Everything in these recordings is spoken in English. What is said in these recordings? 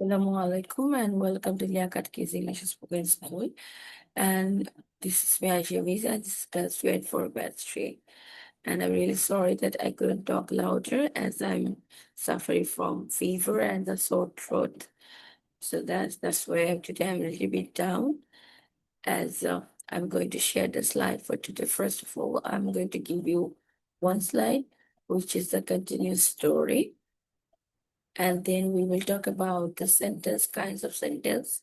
Assalamualaikum and welcome to Liakat English Spoken School. And this is me, Ajay, and this is class 2 for batch-3. And I'm really sorry that I couldn't talk louder as I'm suffering from fever and a sore throat. So that's why today I'm a little bit down as I'm going to share the slide for today. First of all, I'm going to give you one slide, which is the continuous story. And then we will talk about the sentence, kinds of sentence,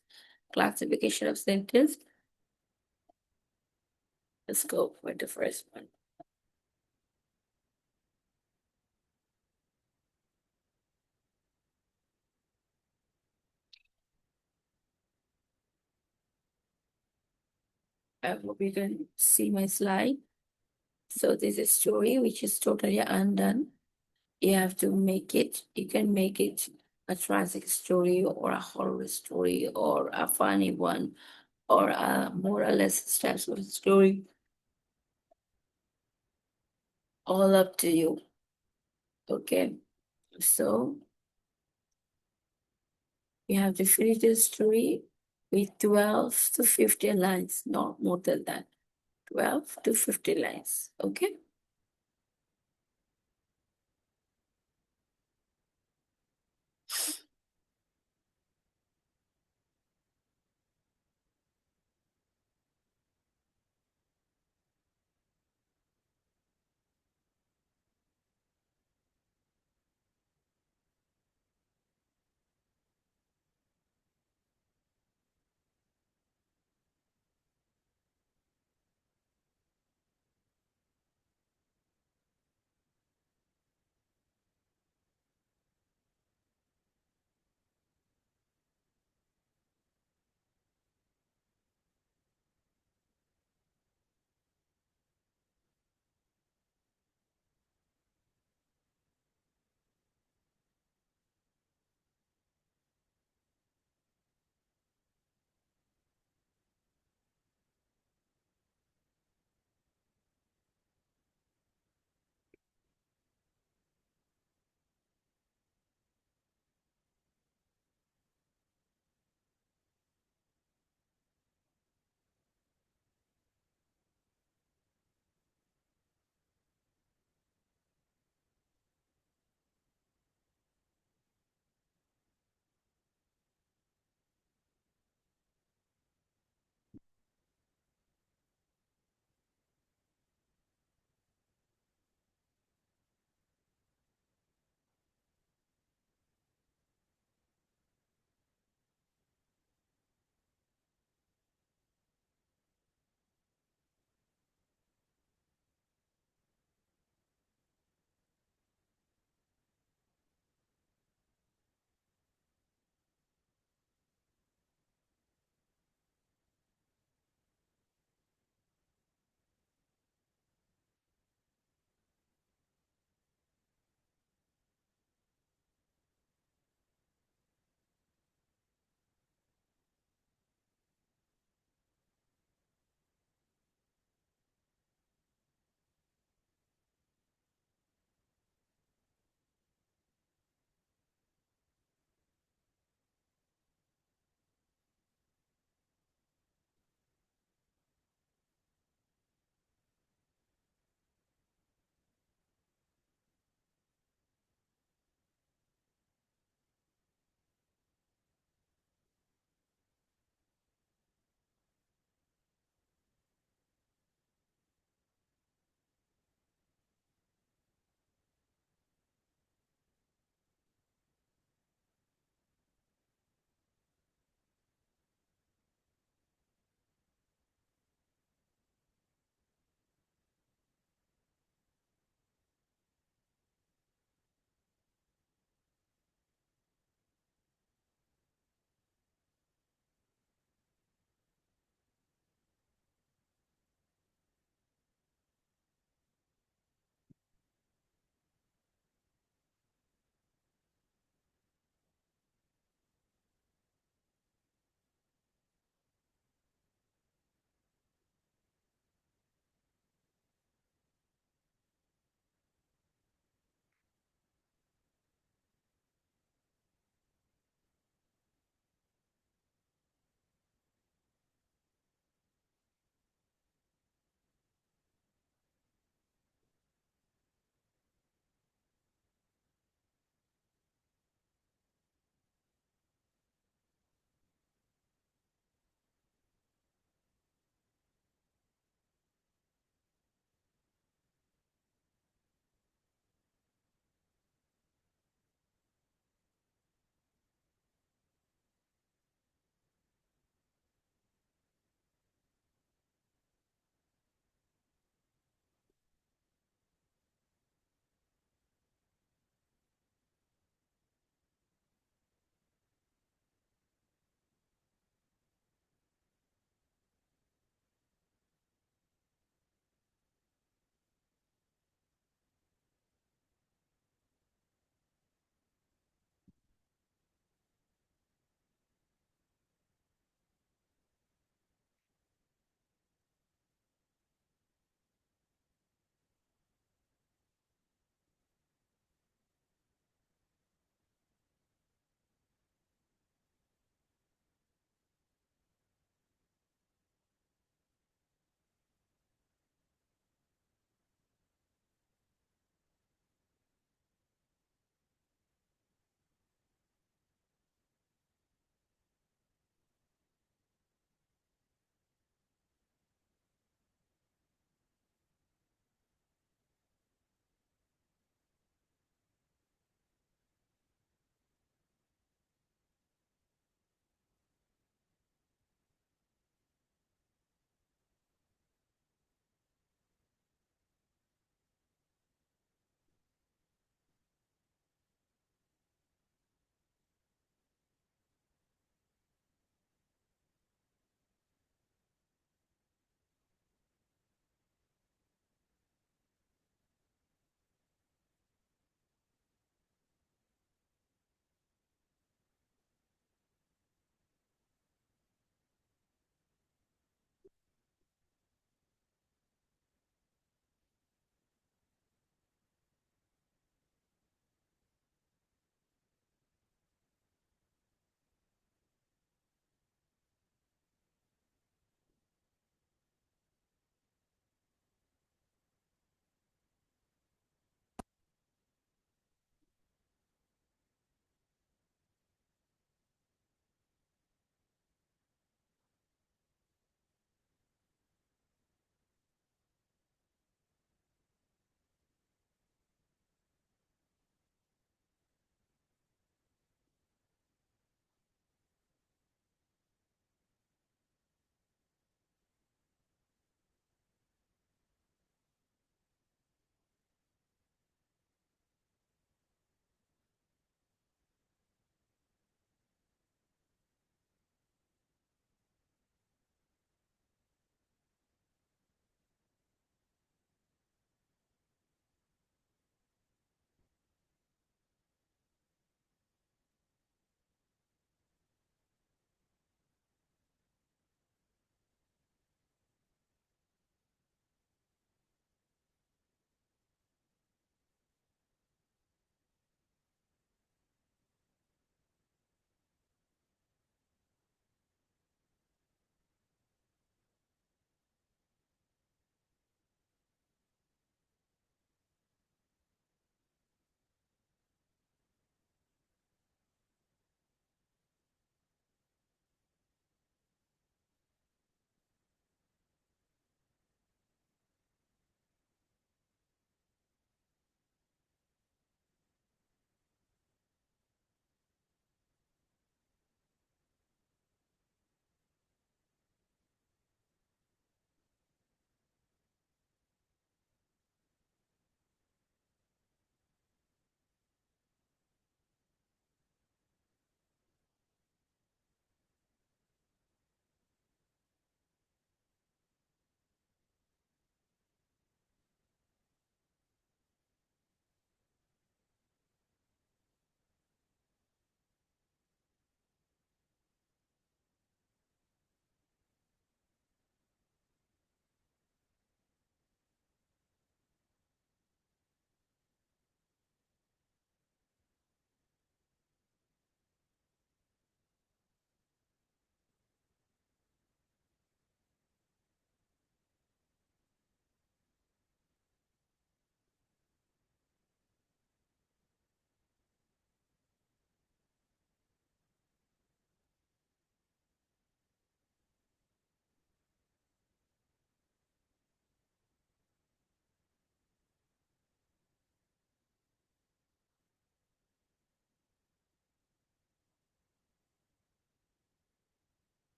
classification of sentence. Let's go for the first one. I hope you can see my slide. So this is a story which is totally undone. You have to make it, you can make it a tragic story or a horror story or a funny one or a more or less stressful story. All up to you. Okay. So you have to finish the story with 12 to 15 lines, not more than that. 12 to 50 lines. Okay.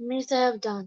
Miss, I have done.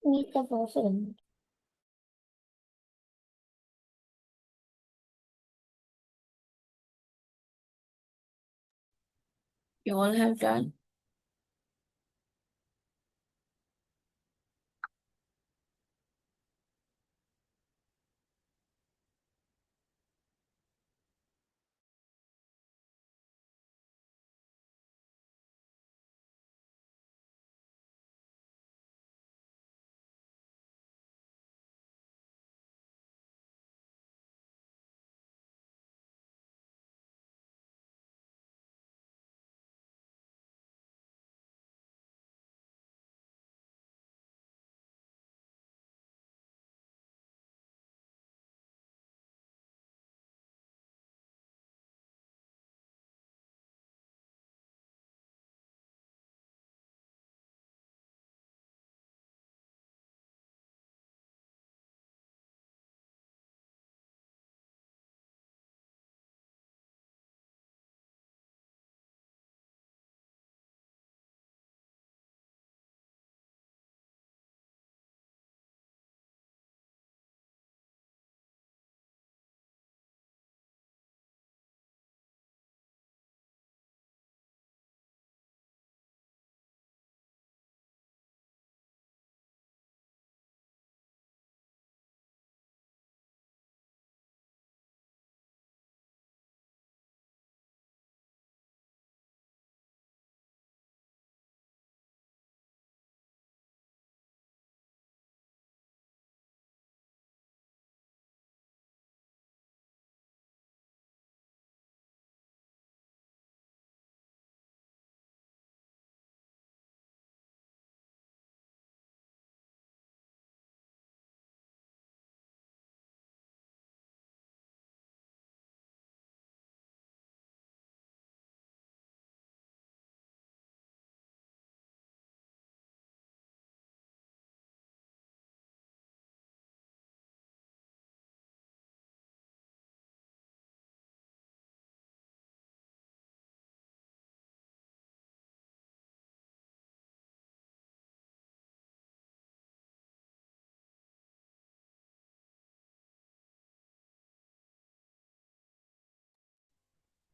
Meet the person. You all have done?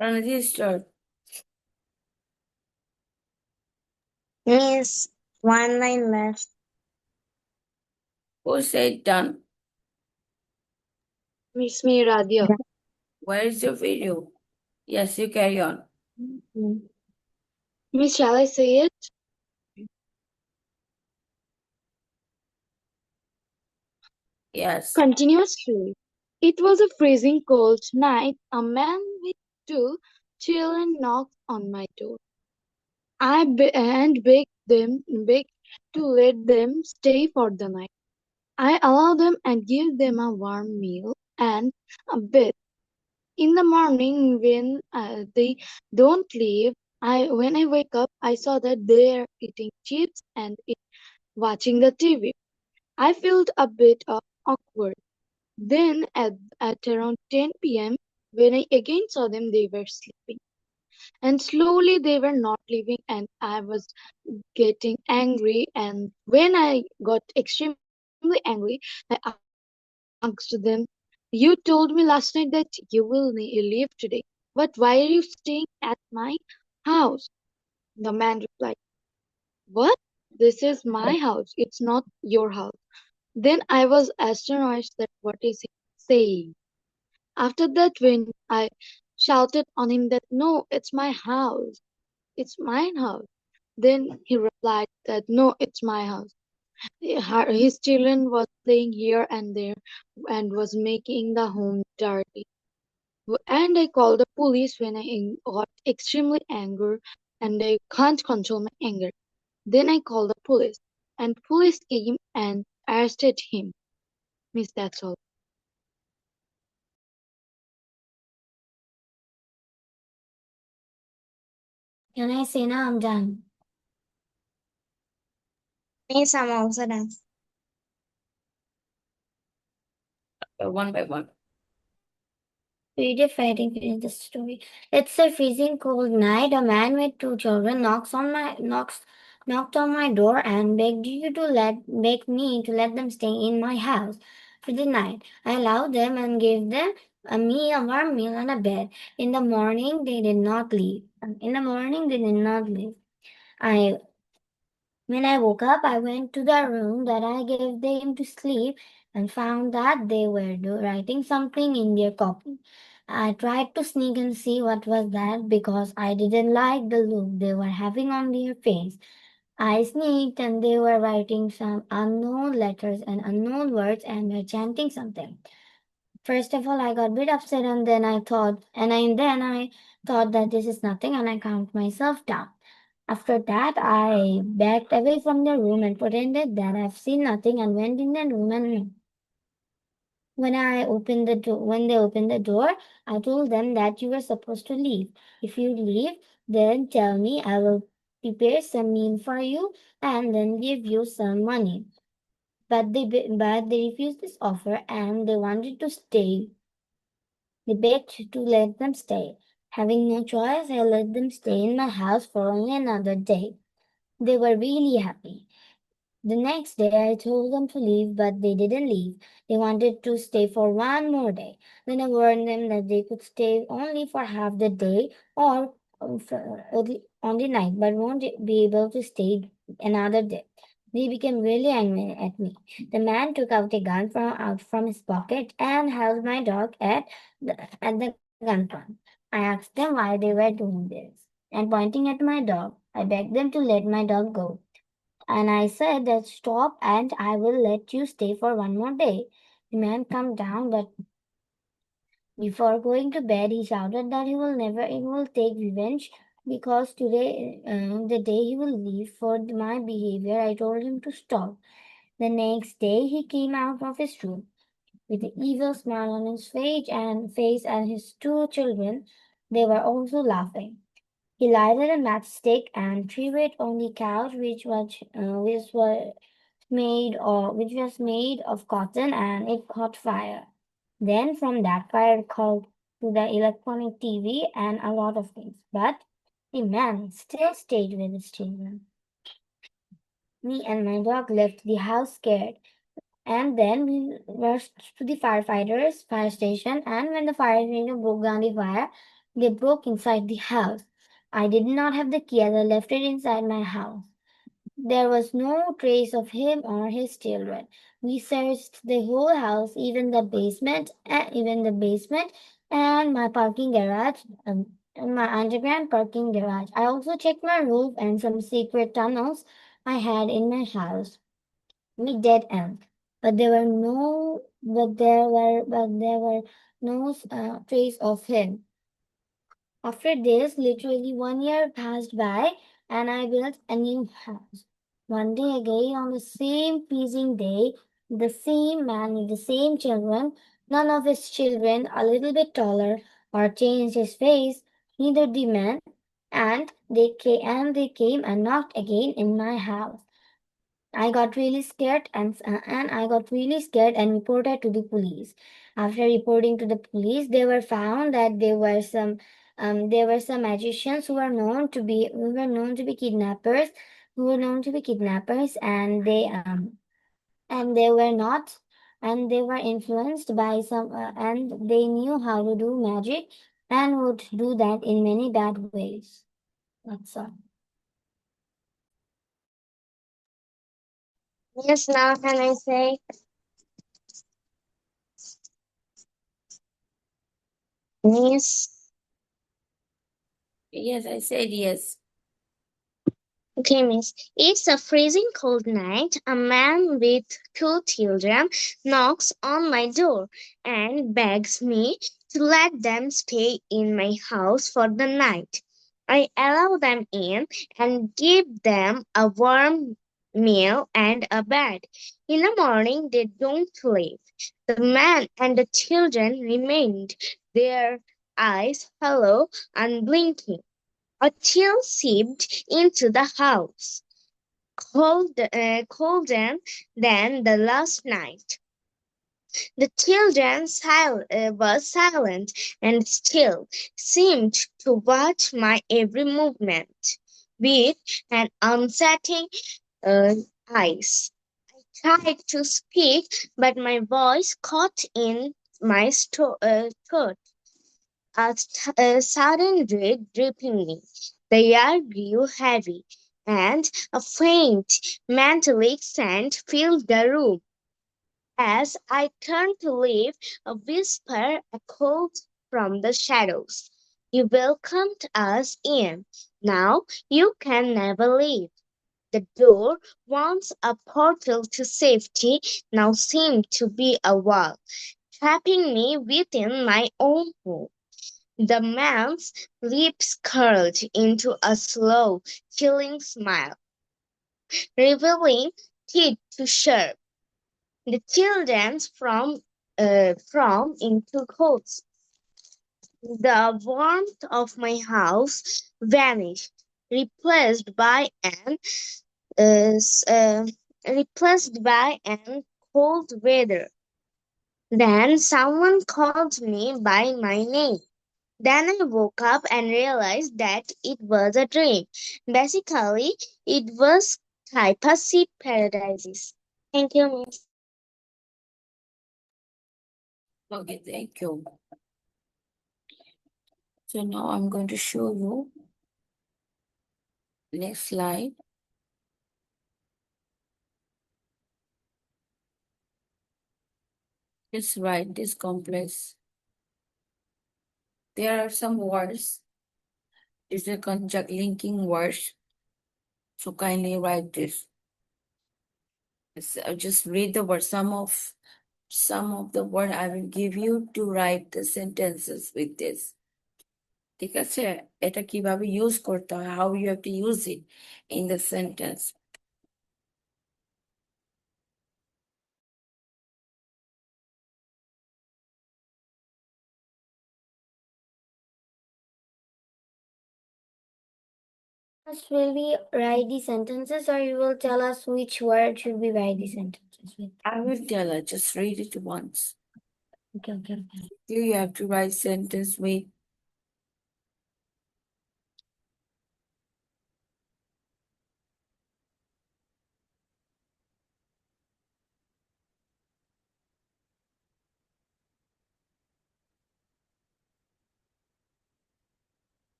Registered. Miss, one line left. Who said done? Miss me, Radhya. Where is your video? Yes, you carry on. Mm. Miss, shall I say it? Yes. Continuously. It was a freezing cold night. A man with two children knocked on my door. I begged to let them stay for the night. I allowed them and give them a warm meal and a bed. In the morning, when they don't leave, when I wake up, I saw that they are eating chips and watching the TV. I felt a bit awkward. Then, at around 10 p.m., when I again saw them, they were sleeping. And slowly they were not leaving, and I was getting angry. And when I got extremely angry, I asked them, "You told me last night that you will leave today, but why are you staying at my house?" The man replied, "What? This is my house, it's not your house." Then I was astonished that what is he saying. After that, when I shouted on him that no, it's my house, it's my house, then he replied that no, it's my house. His children was playing here and there and was making the home dirty. And I called the police when I got extremely angry and I can't control my anger. Then I called the police, and police came and arrested him. Miss, that's all. Can I say now I'm done? Miss, I'm also done. One by one. Video fighting finished the story. It's a freezing cold night. A man with two children knocked on my door and begged me to let them stay in my house for the night. I allowed them and gave them a warm meal and a bed. In the morning they did not leave. In the morning they did not leave. I When I woke up, I went to the room that I gave them to sleep and found that they were writing something in their copy. I tried to sneak and see what was that because I didn't like the look they were having on their face. I sneaked and they were writing some unknown letters and unknown words and were chanting something. First of all, I got a bit upset and then I thought that this is nothing and I calmed myself down. After that, I backed away from the room and pretended that I've seen nothing and went in the room and when they opened the door, I told them that you were supposed to leave. If you leave, then tell me I will prepare some meal for you and then give you some money. But they refused this offer and they wanted to stay. They begged to let them stay. Having no choice, I let them stay in my house for only another day. They were really happy. The next day I told them to leave, but they didn't leave. They wanted to stay for one more day. Then I warned them that they could stay only for half the day or on the night, but won't be able to stay another day. They became really angry at me. The man took out a gun out from his pocket and held my dog at the gunpoint. I asked them why they were doing this. And pointing at my dog, I begged them to let my dog go. And I said that stop and I will let you stay for one more day. The man calmed down, but before going to bed, he shouted that he will take revenge because today, the day he will leave for my behavior, I told him to stop. The next day, he came out of his room with an evil smile on his face and his two children. They were also laughing. He lighted a matchstick and threw it on the couch, which was made of cotton, and it caught fire. Then from that fire called to the electronic TV and a lot of things. But the man still stayed with his children. Me and my dog left the house scared. And then we rushed to the fire station, and when the firefighter broke down the fire, they broke inside the house. I did not have the key as I left it inside my house. There was no trace of him or his children. We searched the whole house, even the basement, and my parking garage, and my underground parking garage. I also checked my roof and some secret tunnels I had in my house. We dead end, but there were no trace of him. After this, literally 1 year passed by, and I built a new house. One day again, on the same pleasing day, the same man with the same children, none of his children a little bit taller or changed his face, neither the man, and they came and knocked again in my house. I got really scared and reported to the police. After reporting to the police, they were found that there were some magicians who were known to be kidnappers, and they were not and they were influenced by some and they knew how to do magic and would do that in many bad ways. That's all. Yes, now can I say? Miss. Yes, I said yes. Okay, miss. It's a freezing cold night. A man with two children knocks on my door and begs me to let them stay in my house for the night. I allow them in and give them a warm meal and a bed. In the morning, they don't leave. The man and the children remained, their eyes hollow, unblinking. A chill seeped into the house, colder than the last night. The children was silent and still, seemed to watch my every movement with an unsettling uh, eyes. Tried to speak, but my voice caught in my throat. A sudden dread gripping me. The air grew heavy, and a faint, metallic scent filled the room. As I turned to leave, a whisper echoed from the shadows. You welcomed us in. Now you can never leave. The door, once a portal to safety, now seemed to be a wall, trapping me within my own home. The man's lips curled into a slow, chilling smile, revealing teeth to sharp. The children from into coats. The warmth of my house vanished, replaced by an uh, s- uh, replaced by an cold weather. Then someone called me by my name. Then I woke up and realized that it was a dream. Basically, it was Typasi paradises. Thank you, Miss. Okay, thank you. So now I'm going to show you next slide. Just write this complex. There are some words. These are conjunct linking words. So kindly write this. Just read the word. Some of the word I will give you to write the sentences with this. ঠিক আছে? এটা কিভাবে use করতে হয়, how you have to use it in the sentence. First, will we write the sentences, or you will tell us which word should we write the sentences with? I will tell her, just read it once. Okay, okay. You have to write sentence with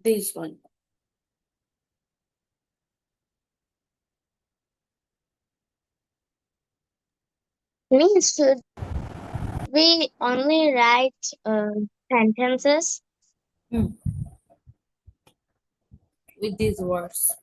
this one. Miss, should we only write sentences? Hmm. With these words.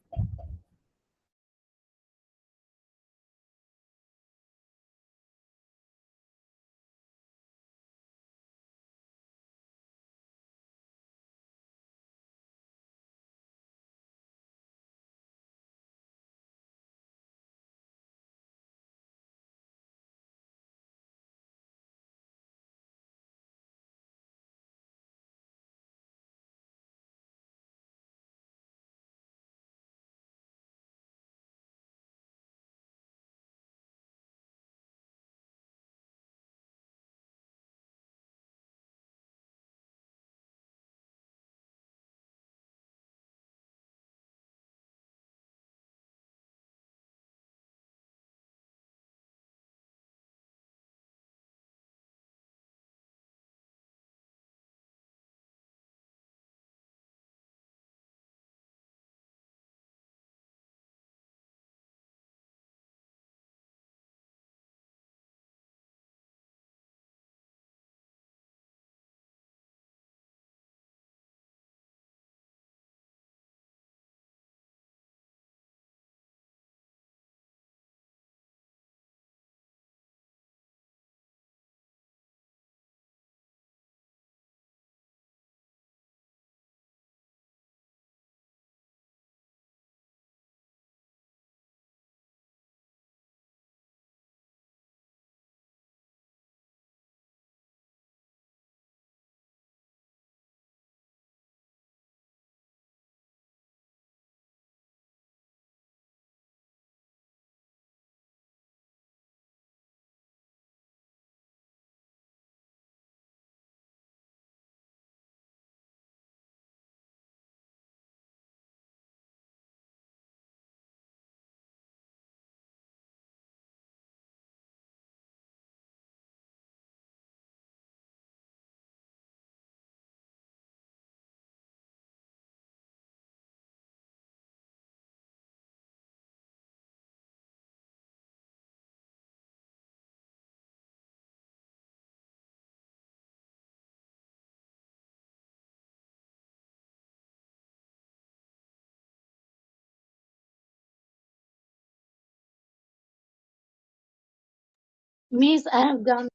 Miss, I have done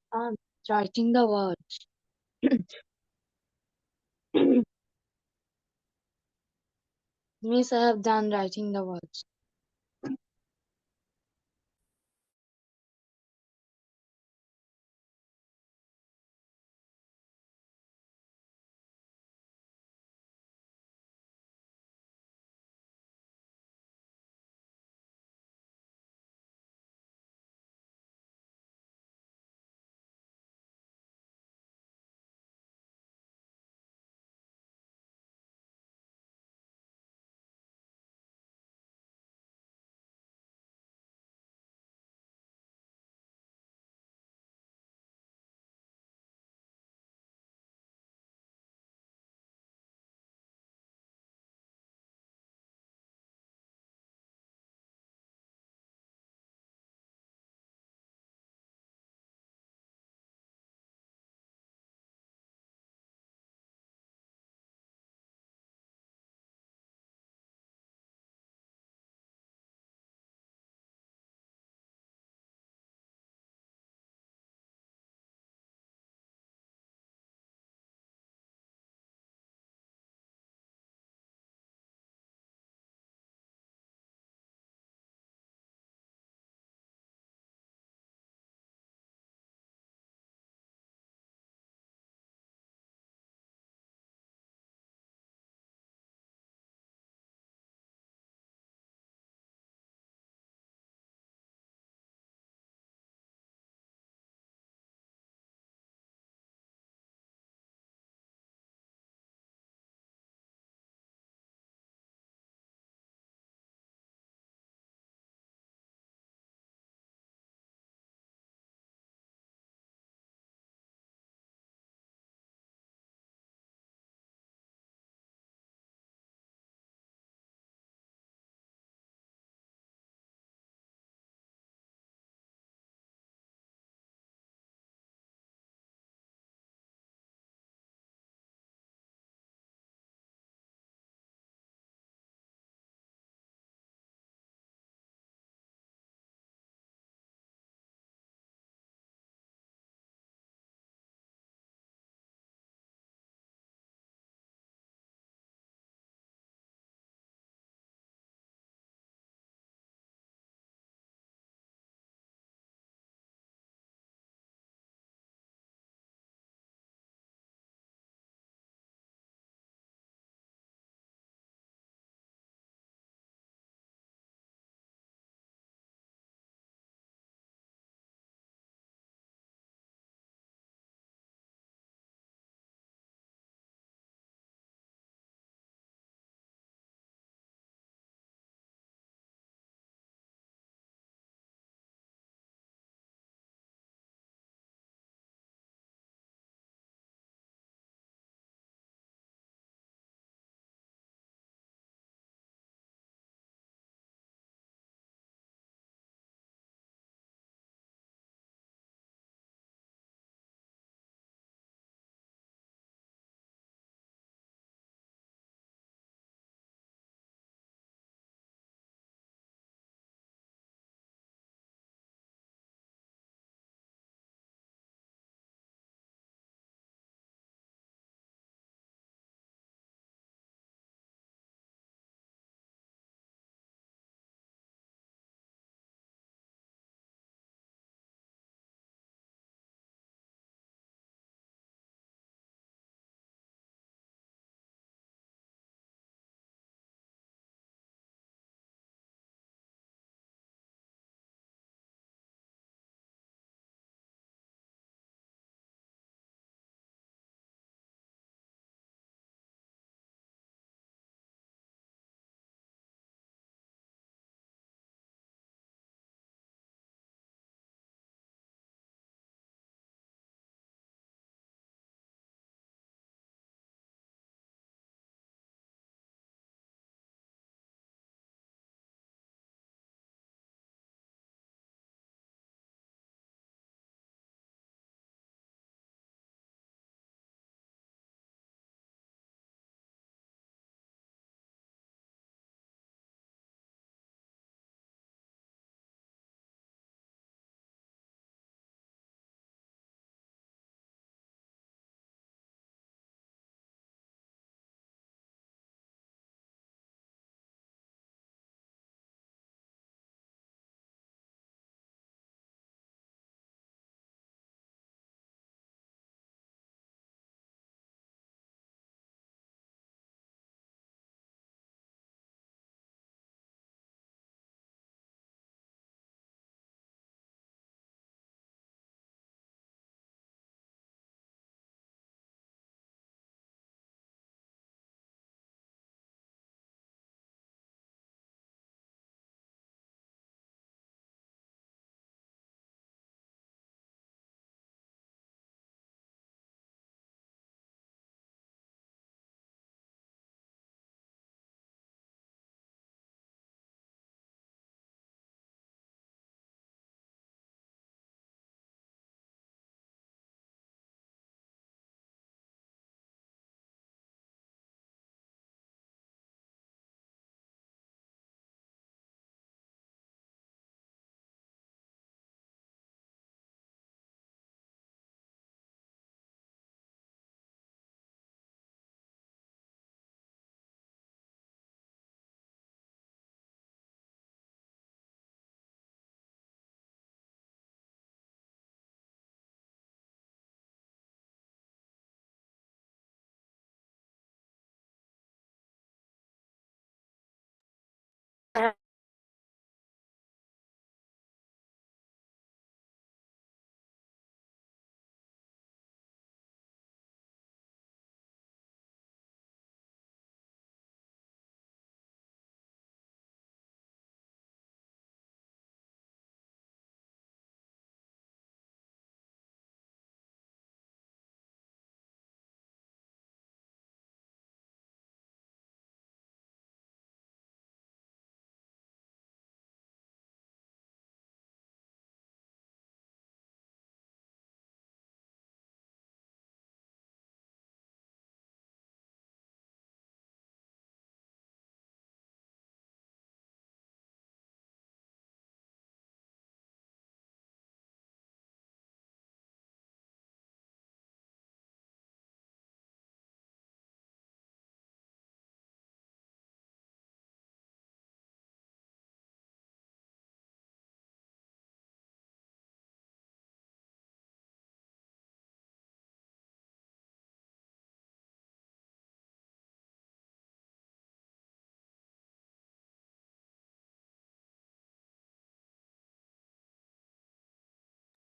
writing the words. Miss, I have done writing the words.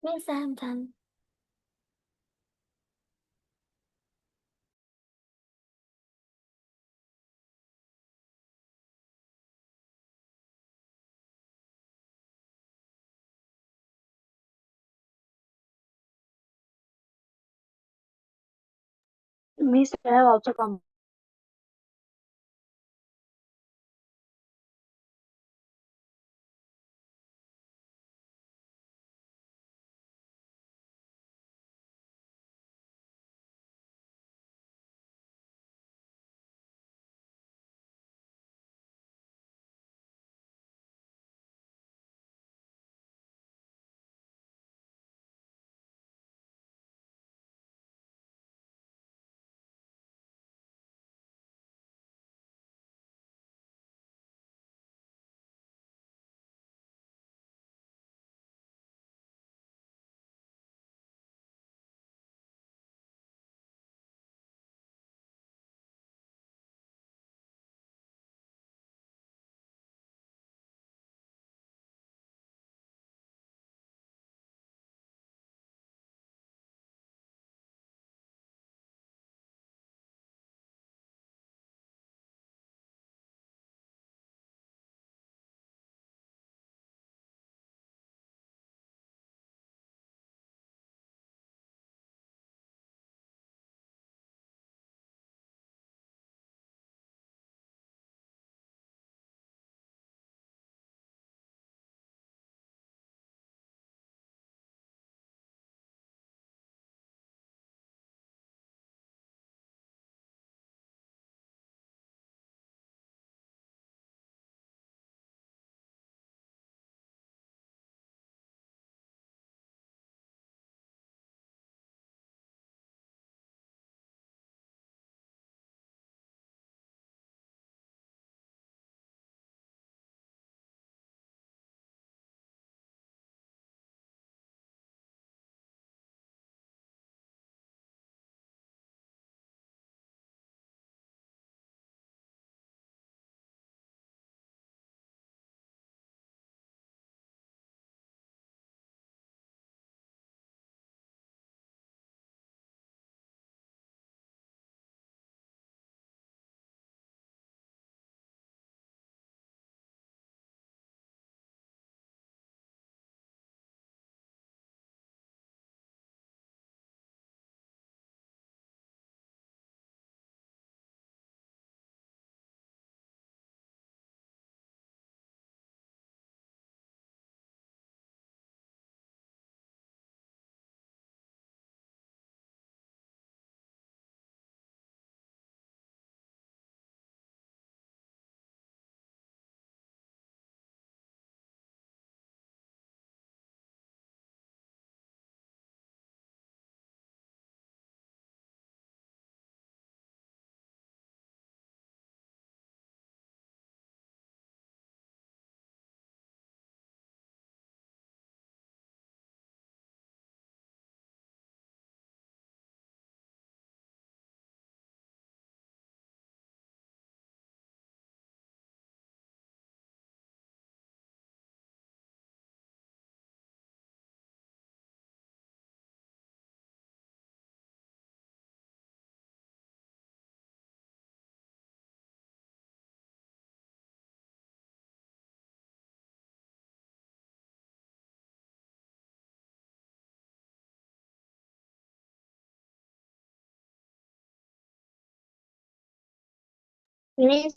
Miss, I'm done. Miss, I have also come. Miss,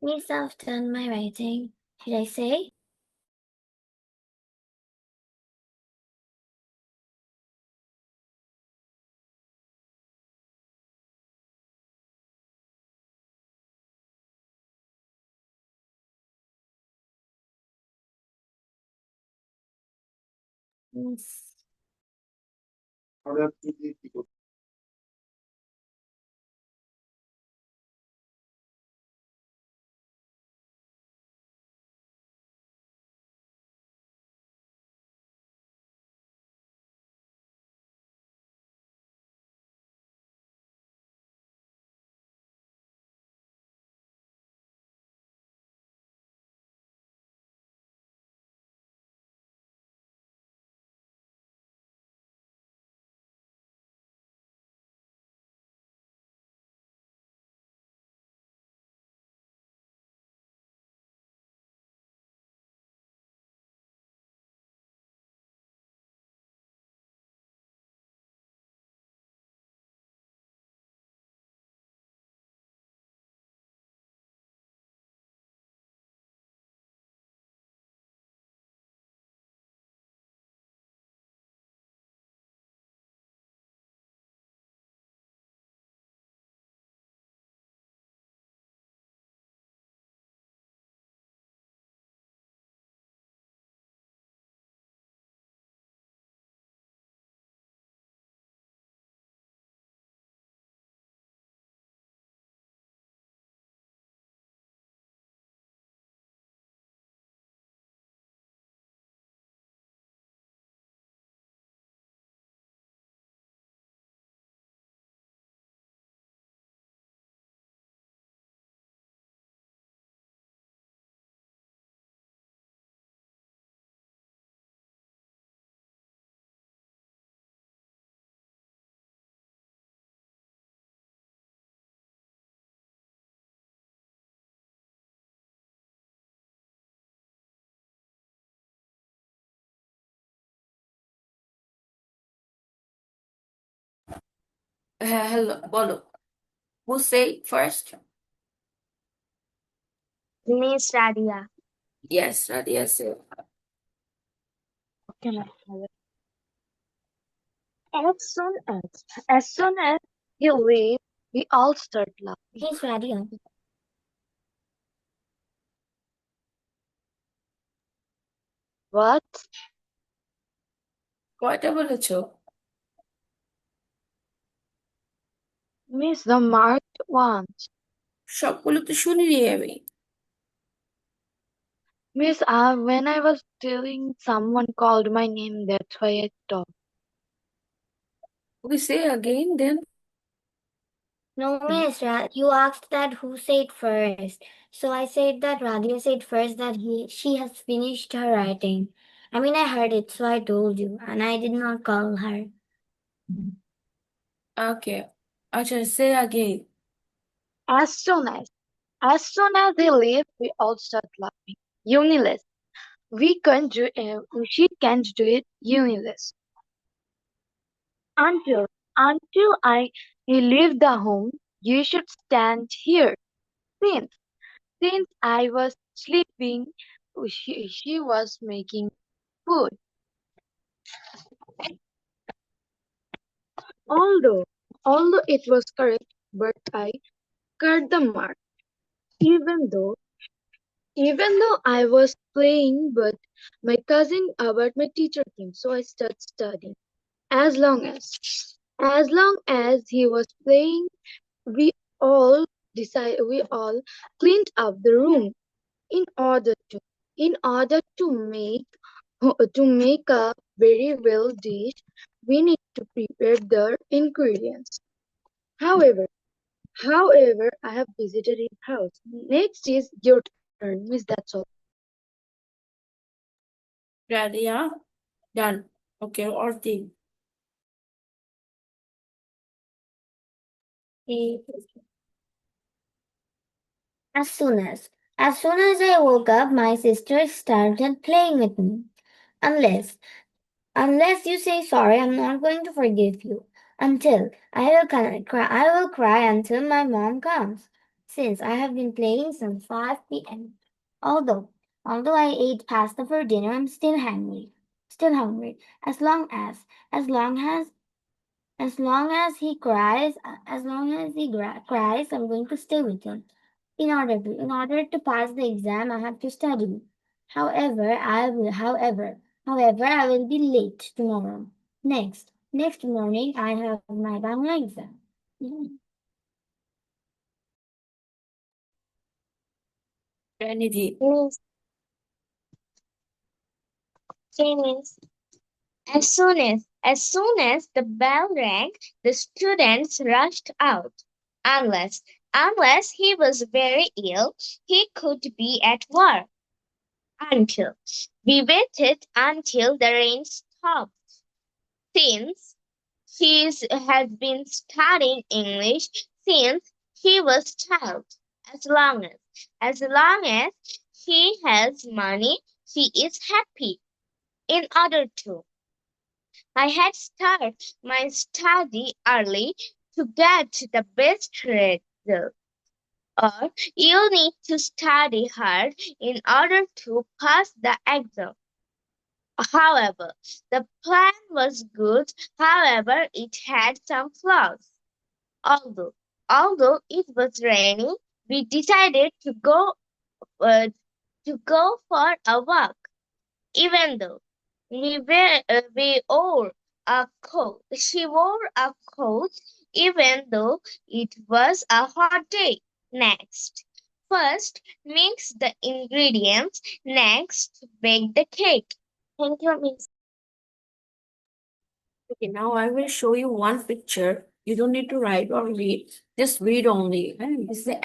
Miss, I've done my writing. Should I say? Miss. Hello, বলো। Who say first? Miss Radia. Yes, Radia say. Okay, my father. As soon as he leaves, we all start laughing. Miss Radio. What? কয়টা বলেছো? Miss the marked ones. সবগুলো তো শুনিনি আমি। Miss, when I was telling someone called my name, that's why I stopped. Okay, say again then. No, Miss, you asked that who said first. So I said that Radia said first that she has finished her writing. I mean, I heard it, so I told you, and I did not call her. Okay. আচ্ছা, say again. As soon as, as soon as he leaves, we all start laughing. Uniless. We can't do it. She can't do it. Uniless. Until he leave the home, you should stand here. Since since I was sleeping, she was making food. Although although it was correct, but I cut the mark. Even though even though I was playing, but my teacher came, so I started studying. As long as he was playing, we all we all cleaned up the room in order to make a very well dish. We need to prepare the ingredients. However, I have visited his house. Next is your turn, Miss. That's all. Radia, done. Okay, or thing. Eh, As soon as I woke up, my sister started playing with me. Unless, unless you say sorry, I'm not going to forgive you. Until I will cry until my mom comes. since I have been playing since 5 p.m. Although I ate pasta for dinner, I'm still hungry. Still hungry. As long as cries, I'm going to stay with him. In order to pass the exam, I have to study. However, I will be late tomorrow. Next morning, I have my Bangla exam. Mhm. Trinity. Miss, Miss. As soon as the bell rang, the students rushed out. Unless unless he was very ill, he could be at work. Until we waited until the rain stopped. Since has been studying English since he was child. As long as he has money, he is happy. In order to I had started my study early to get the best result. Or you need to study hard in order to pass the exam. However, the plan was good, however, it had some flaws. Although it was raining, we decided uh, to go for a walk. Even though we wore a coat, she wore a coat, even though it was a hot day. Next, first mix the ingredients. Next, bake the cake. Thank you, Miss. Okay, now I will show you one picture. You don't need to write or read. Just read only. And this is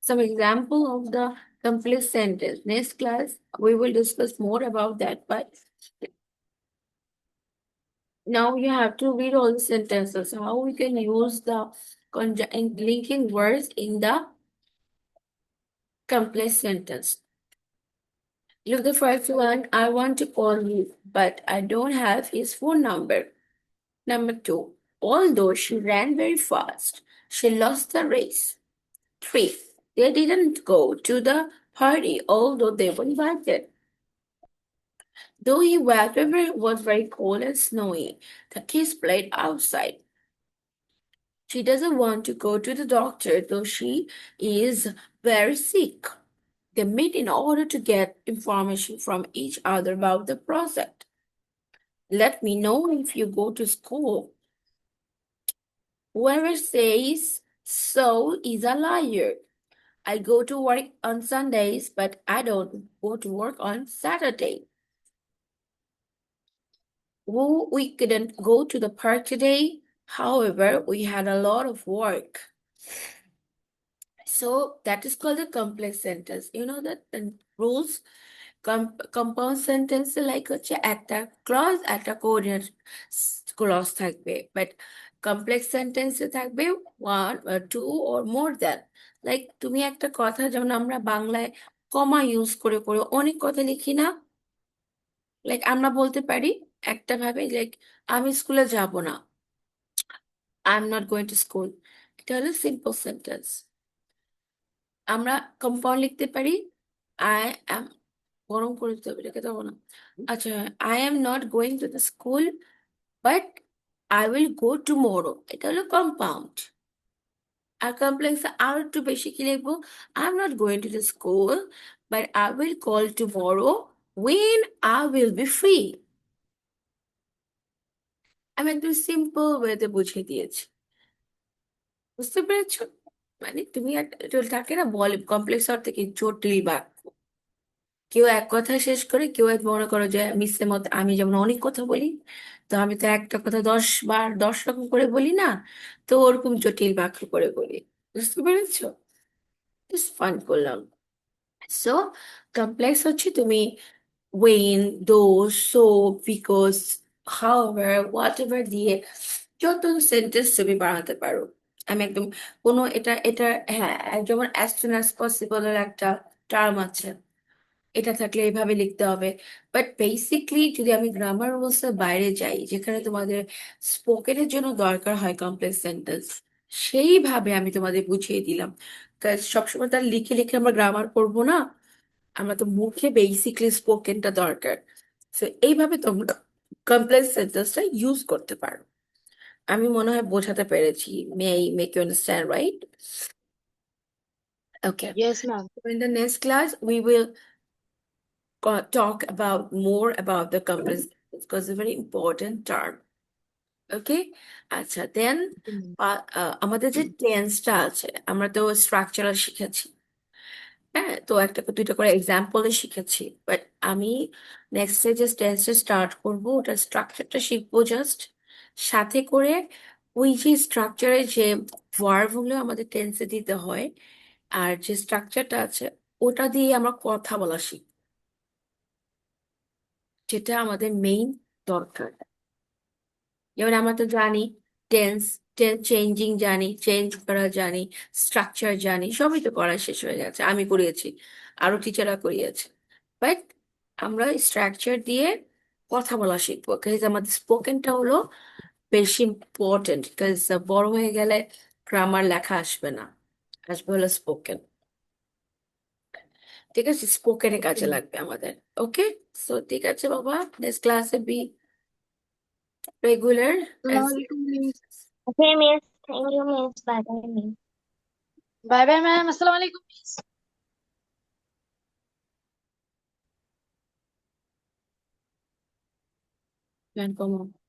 some example of the complete sentence. Next class, we will discuss more about that. But now you have to read all the sentences. How we can use the linking words in the complete sentence. Look, the first one, I want to call you, but I don't have his phone number. Number two, although she ran very fast, she lost the race. Three, they didn't go to the party, although they were invited. Though the weather was very cold and snowy, the kids played outside. She doesn't want to go to the doctor, though she is very sick. They meet in order to get information from each other about the project. Let me know if you go to school. Whoever says so is a liar. I go to work on Sundays, but I don't go to work on Saturday. We couldn't go to the park today. However, we had a lot of work. So that is called a complex sentence. You know that the rules compound sentence like হচ্ছে একটা clause একটা coordinate clause থাকবে, but complex sentence থাকবে one or two or more than. Like তুমি একটা কথা যেমন আমরা বাংলায় কমা ইউজ করে করে অনেক কথা লিখি না, লাইক আমরা বলতে পারি একটা ভাবে লাইক আমি স্কুলে যাব না, I am not going to school, এটা হলো সিম্পল সেন্টেন্স। আমরা কম্পাউন্ড লিখতে পারি আই অ্যাম, গরম করে দিতে হবে এটাকে তখন না। আচ্ছা, I am not going to the school but I will go tomorrow, এটা হলো কম্পাউন্ড। আর কমপ্লেক্সে আরো একটু বেশি কি লিখবো, I am not going to the school but I will call tomorrow when I will be free. আমি একদম সিম্পল ওয়েতে বুঝিয়ে দিয়েছি, বুঝতে পেরেছো? মানে তুমি একটা থাকে না বলে কমপ্লেক্স অর্থে কি জটিল বাক্য, কেউ এক কথা শেষ করে কেউ এক মনে করো যে মিসের মতো আমি যেমন অনেক কথা বলি, তো আমি তো একটা কথা 10 বার 10 রকম করে বলি না, তো ওরকম জটিল বাক্য করে বলি। বুঝতে পেরেছো? জাস্ট ফান করলাম। সো কমপ্লেক্স হচ্ছে তুমি when, though, so, because, however, whatever দিয়ে যত সেন্টেন্স তুমি বানাতে পারো। আমি একদম কোনো এটা এটা হ্যাঁ, যেমন as soon as possible এর একটা টার্ম আছে, এটা থাকলে এইভাবে লিখতে হবে। বাট বেসিকলি যদি আমি গ্রামার রুলস এর বাইরে যাই, যেখানে তোমাদের স্পোকেনের জন্য দরকার হয় কমপ্লেক্স সেন্টেন্স, সেইভাবে আমি তোমাদের বুঝিয়ে দিলাম। কারণ সবসময় তার লিখে লিখে আমরা গ্রামার করবো না, আমরা তো মুখে বেসিকলি স্পোকেনটা দরকার। তো এইভাবে তোমরা কমপ্লেক্স সেন্টেন্সটা ইউজ করতে পারো। আমি মনে হয় বোঝাতে পেরেছি। May I make you understand, right? Okay. Yes, ma'am. In the next class we will talk about more about the complex because it's a very important term. ওকে, আচ্ছা দেন Okay, ma'am. আমাদের যে টেন্সটা আছে আমরা তো স্ট্রাকচারাল শিখেছি। হ্যাঁ, তো একটা দুইটা করে এক্সাম্পলে শিখেছি, বাট আমি নেক্সট যে টেন্সটা স্টার্ট করব ওটার স্ট্রাকচারটা শিখবো জাস্ট। সাথে করে ওই যে স্ট্রাকচারে যে ভার্বগুলো আমাদের টেন্সে দিতে হয় আর যে স্ট্রাকচারটা আছে ওটা দিয়ে আমরা কথা বলা শিখব, যেটা আমাদের মেইন দরকার। যেমন আমরা তো জানি টেন্স, টেন্স চেঞ্জিং জানি, চেঞ্জ করা জানি, স্ট্রাকচার জানি, সবই তো করা শেষ হয়ে গেছে, আমি করিয়েছি, আরো টিচাররা করিয়েছে। বাট আমরা স্ট্রাকচার দিয়ে কথা বলা শিখবো, কাজ আমাদের স্পোকেনটা হলো বেশি ইম্পর্টেন্ট, কাজ বড় হয়ে গেলে গ্রামার লেখা আসবে না, আসবে হলো স্পোকেন। ঠিক আছে, স্পোকেনে Okay, কাজে ma'am. লাগবে আমাদের। ওকে, সো ঠিক আছে বাবা, নেক্সট ক্লাসে be regular as Assalamualaikum, miss. Okay, miss. Thank you, miss. Bye bye, miss. Bye bye, ma'am. Assalamualaikum, miss. you.